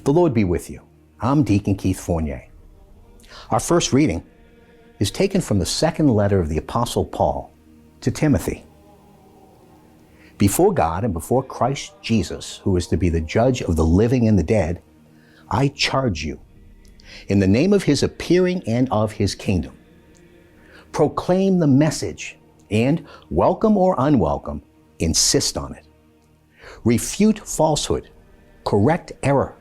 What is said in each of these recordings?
The Lord be with you. I'm Deacon Keith Fournier. Our first reading is taken from the second letter of the Apostle Paul to Timothy. Before God and before Christ Jesus, who is to be the judge of the living and the dead, I charge you, in the name of his appearing and of his kingdom, proclaim the message and, welcome or unwelcome, insist on it. Refute falsehood, correct error,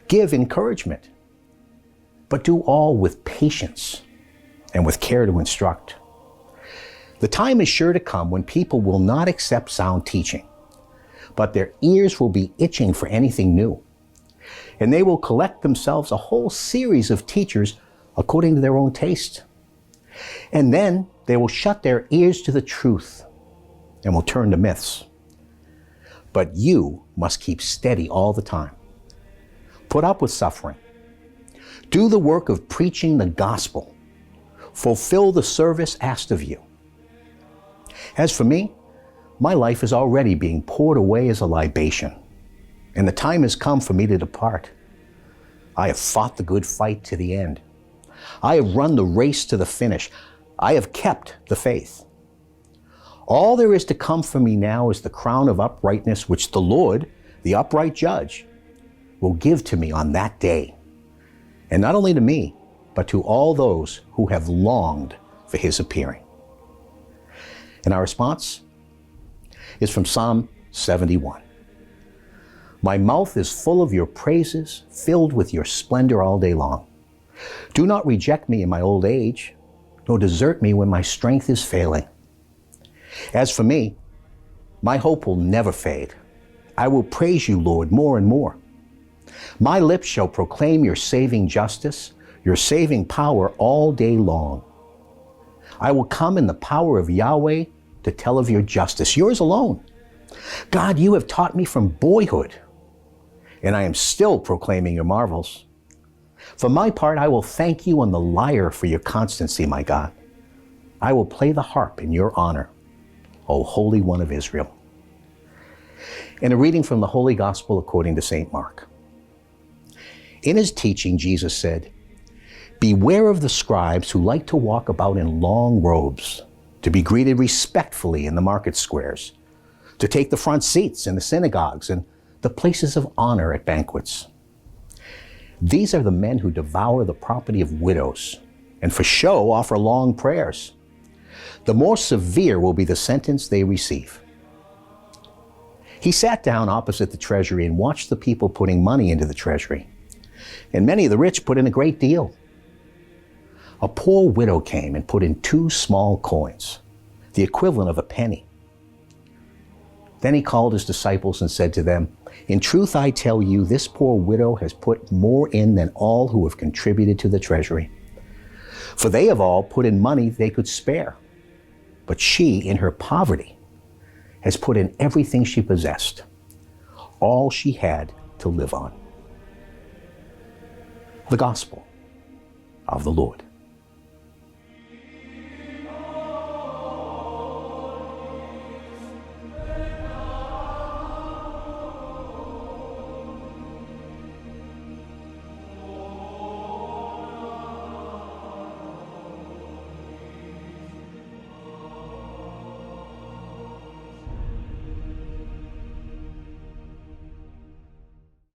give encouragement, but do all with patience and with care to instruct. The time is sure to come when people will not accept sound teaching, but their ears will be itching for anything new, and they will collect themselves a whole series of teachers according to their own taste. And then they will shut their ears to the truth and will turn to myths. But you must keep steady all the time. Put up with suffering. Do the work of preaching the gospel. Fulfill the service asked of you. As for me, my life is already being poured away as a libation, and the time has come for me to depart. I have fought the good fight to the end. I have run the race to the finish. I have kept the faith. All there is to come for me now is the crown of uprightness which the Lord, the upright judge, will give to me on that day. And not only to me, but to all those who have longed for his appearing. And our response is from Psalm 71. My mouth is full of your praises, filled with your splendor all day long. Do not reject me in my old age, nor desert me when my strength is failing. As for me, my hope will never fade. I will praise you, Lord, more and more. My lips shall proclaim your saving justice, your saving power all day long. I will come in the power of Yahweh to tell of your justice, yours alone. God, you have taught me from boyhood, and I am still proclaiming your marvels. For my part, I will thank you on the lyre for your constancy, my God. I will play the harp in your honor, O Holy One of Israel. And a reading from the Holy Gospel according to St. Mark. In his teaching, Jesus said, beware of the scribes who like to walk about in long robes, to be greeted respectfully in the market squares, to take the front seats in the synagogues and the places of honor at banquets. These are the men who devour the property of widows and for show offer long prayers. The more severe will be the sentence they receive. He sat down opposite the treasury and watched the people putting money into the treasury. And many of the rich put in a great deal. A poor widow came and put in 2 small coins, the equivalent of a penny. Then he called his disciples and said to them, in truth I tell you, this poor widow has put more in than all who have contributed to the treasury. For they have all put in money they could spare. But she, in her poverty, has put in everything she possessed, all she had to live on. The Gospel of the Lord.